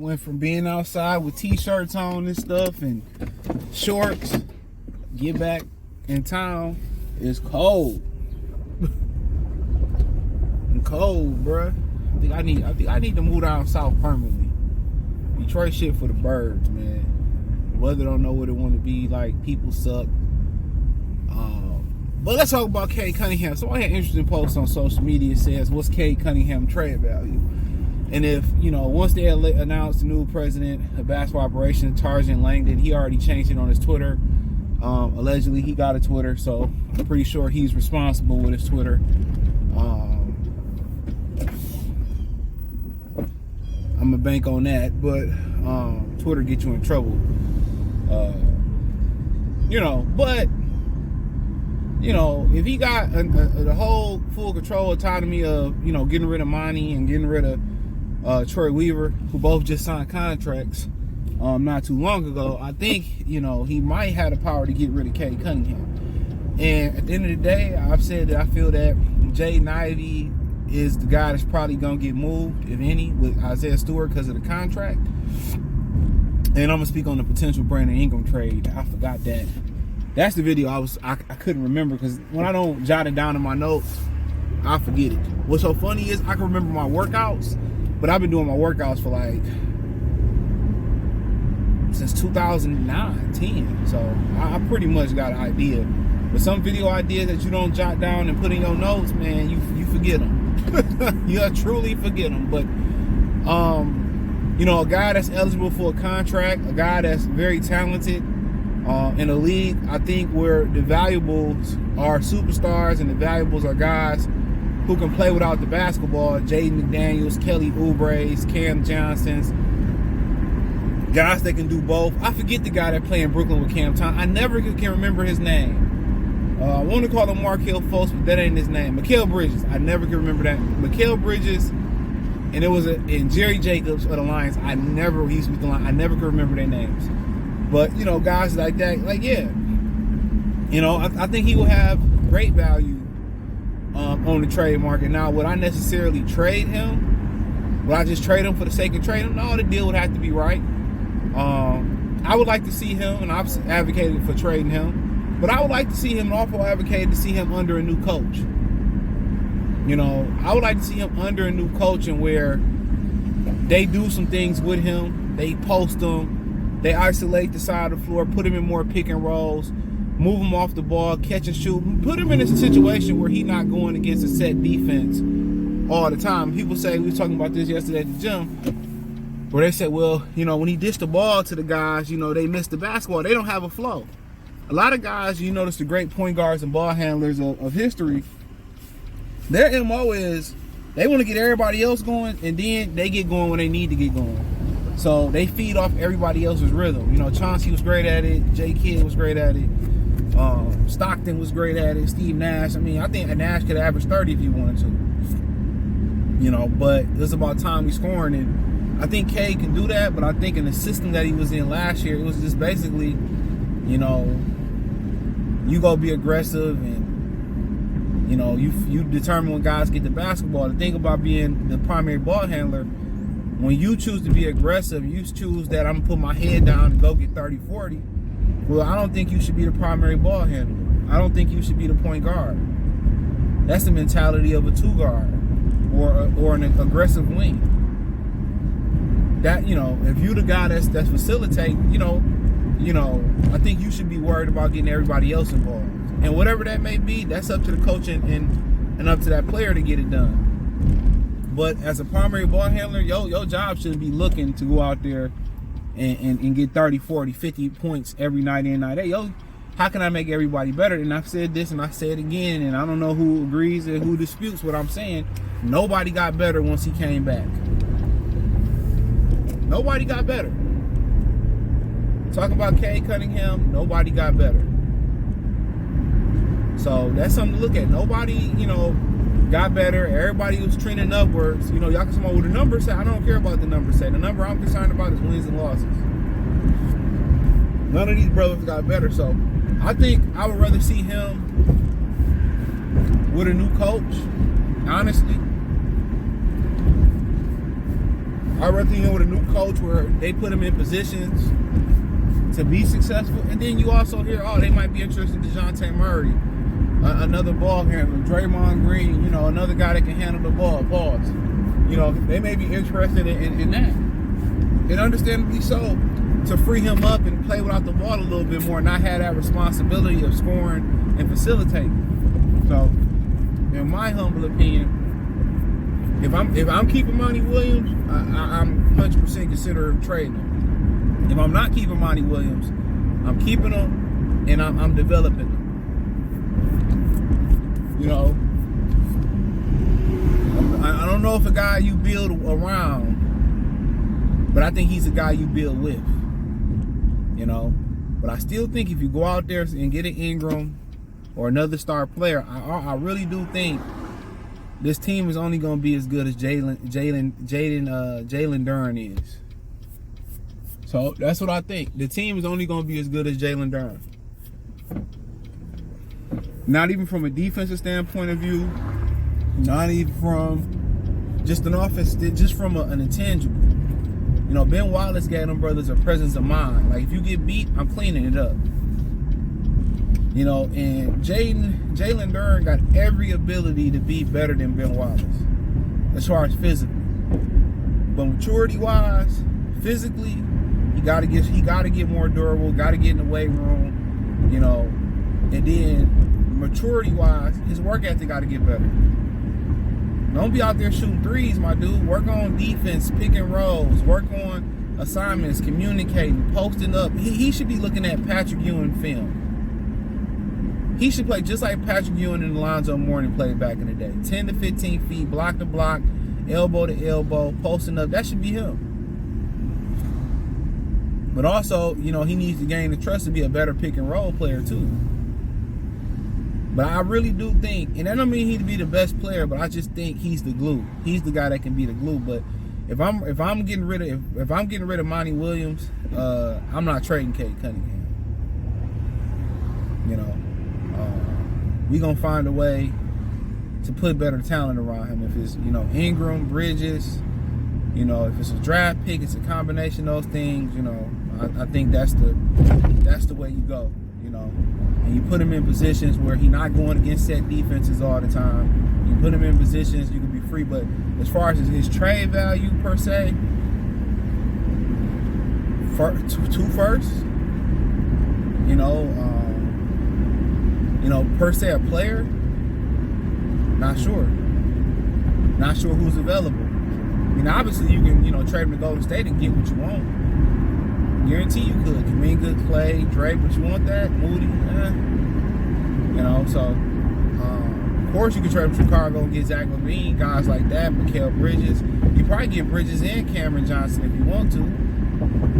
went from being outside with t-shirts on and stuff and shorts. Get back in town, it's cold. It's cold, bruh. I think I need to move down south permanently. Detroit shit for the birds, man. Weather don't know what it want to be like. People suck. But let's talk about Cade Cunningham. So I had an interesting post on social media. It says, what's Cade Cunningham trade value? And if, once they announced the new president of basketball operations, Tarzan Langdon, he already changed it on his Twitter. Allegedly, he got a Twitter, so I'm pretty sure he's responsible with his Twitter. I'm going to bank on that, but Twitter get you in trouble. If he got the whole full control autonomy of, getting rid of Monty and getting rid of Troy Weaver, who both just signed contracts not too long ago, I think, he might have the power to get rid of Cade Cunningham. And at the end of the day, I've said that I feel that Jaden Ivey is the guy that's probably going to get moved, if any, with Isaiah Stewart because of the contract. And I'm going to speak on the potential Brandon Ingram trade. I forgot that. That's the video I couldn't remember because when I don't jot it down in my notes, I forget it. What's so funny is I can remember my workouts, but I've been doing my workouts for since 2009, 10. So I pretty much got an idea. But some video ideas that you don't jot down and put in your notes, man, you forget them. You truly forget them. But a guy that's eligible for a contract, a guy that's very talented in a league, I think where the valuables are superstars and the valuables are guys who can play without the basketball. Jaden McDaniels, Kelly Oubre's, Cam Johnson's, guys that can do both. I forget the guy that played in Brooklyn with Cam Thompson. I never can remember his name. I want to call him Markelle Fultz, but that ain't his name. Mikal Bridges. I never can remember that. Mikal Bridges, and it was and Jerry Jacobs of the Lions. He used to be the Lions. I never can remember their names. But, guys like that, I think he will have great value on the trade market. Now, would I necessarily trade him? Would I just trade him for the sake of trading him? No, the deal would have to be right. I would like to see him, and I've advocated for trading him, but I would like to see him, and also advocated to see him under a new coach. I would like to see him under a new coach and where they do some things with him. They post him. They isolate the side of the floor, put him in more pick and rolls, move him off the ball, catch and shoot, put him in a situation where he's not going against a set defense all the time. People say, we were talking about this yesterday at the gym, where they said, well, when he dished the ball to the guys, they miss the basketball. They don't have a flow. A lot of guys, you notice the great point guards and ball handlers of history, their MO is they want to get everybody else going, and then they get going when they need to get going. So they feed off everybody else's rhythm. Chauncey was great at it. J. Kidd was great at it. Stockton was great at it. Steve Nash. I think Nash could average 30 if he wanted to. But it was about time he's scoring. And I think Cade can do that, but I think in the system that he was in last year, it was just basically, you go be aggressive and, you determine when guys get the basketball. The thing about being the primary ball handler, when you choose to be aggressive, you choose that I'm going to put my head down and go get 30, 40. Well, I don't think you should be the primary ball handler. I don't think you should be the point guard. That's the mentality of a two guard or an aggressive wing. That, if you're the guy that's facilitating, I think you should be worried about getting everybody else involved. And whatever that may be, that's up to the coach and up to that player to get it done. But as a primary ball handler, your job shouldn't be looking to go out there and get 30, 40, 50 points every night in, night out. How can I make everybody better? And I've said this and I say it again, and I don't know who agrees and who disputes what I'm saying. Nobody got better once he came back. Nobody got better. Talking about Cade Cunningham, nobody got better. So that's something to look at. Nobody, got better. Everybody was trending upwards. Y'all can come up with a number say. I don't care about the number say. The number I'm concerned about is wins and losses. None of these brothers got better. So I think I would rather see him with a new coach, honestly. I'd rather him with a new coach where they put him in positions to be successful. And then you also hear, oh, they might be interested in DeJounte Murray, another ball handler, Draymond Green, you know, another guy that can handle the ball, pause. You know, they may be interested in that. And understandably so, to free him up and play without the ball a little bit more, not have that responsibility of scoring and facilitating. So, in my humble opinion, if I'm keeping Monty Williams, I'm 100% consider trading him. If I'm not keeping Monty Williams, I'm keeping him and I'm developing him. You know, I don't know if a guy you build around, but I think he's a guy you build with. You know, but I still think if you go out there and get an Ingram or another star player, I really do think this team is only going to be as good as Jalen Duren is. So that's what I think. The team is only going to be as good as Jalen Duren. Not even from a defensive standpoint of view, not even from just an offense, just from an intangible. You know, Ben Wallace gave them brothers a presence of mind. Like, if you get beat, I'm cleaning it up. You know, and Jalen Duren got every ability to be better than Ben Wallace as far as physically. But maturity-wise, physically, he got to get more durable, got to get in the weight room, you know. And then maturity-wise, his work ethic got to get better. Don't be out there shooting threes, my dude. Work on defense, pick and rolls. Work on assignments, communicating, posting up. He should be looking at Patrick Ewing film. He should play just like Patrick Ewing and Alonzo Mourning played back in the day. 10 to 15 feet, block to block, elbow to elbow, posting up. That should be him. But also, you know, he needs to gain the trust to be a better pick and roll player too. But I really do think, and that don't mean he'd be the best player, but I just think he's the glue. He's the guy that can be the glue. But if I'm getting rid of Monty Williams, I'm not trading Cade Cunningham. You know, we gonna find a way to put better talent around him. If it's, you know, Ingram, Bridges, you know, if it's a draft pick, it's a combination of those things. You know, I think that's the way you go. You know. And you put him in positions where he's not going against set defenses all the time. You put him in positions you can be free. But as far as his trade value per se, two firsts, you know, per se a player, not sure. Not sure who's available. I mean, obviously you can, you know, trade him to Golden State and get what you want. Guarantee you could. Kuminga, Clay, Drake, but you want that? Moody, you know, so of course you could trade him to Chicago and get Zach LaVine, guys like that, Mikal Bridges. You probably get Bridges and Cameron Johnson if you want to.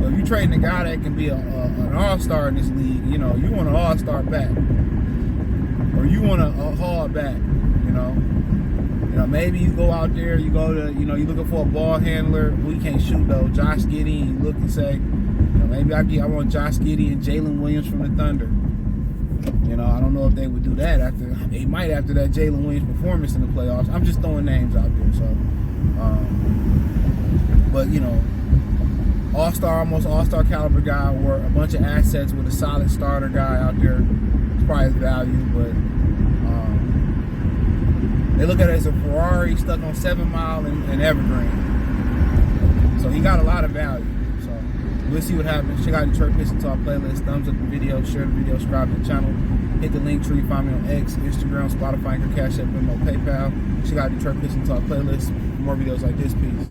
But if you're trading a guy that can be an all-star in this league, you know, you want an all-star back. Or you want a hard back, you know. You know, maybe you go out there, you go to, you know, you're looking for a ball handler. We can't shoot though. Josh Giddey, you look and say, maybe I want Josh Giddey and Jalen Williams from the Thunder. You know, I don't know if they would do that they might after that Jalen Williams performance in the playoffs. I'm just throwing names out there. So, but you know, almost all-star caliber guy, or a bunch of assets with a solid starter guy out there. It's probably his value, but they look at it as a Ferrari stuck on 7 Mile and Evergreen. So he got a lot of value. We'll see what happens. Check out Detroit Pistons Talk playlist. Thumbs up the video, share the video, subscribe to the channel. Hit the link tree. Find me on X, Instagram, Spotify, Anchor, Cash App, Venmo, PayPal. Check out Detroit Pistons Talk playlist for more videos like this. Peace.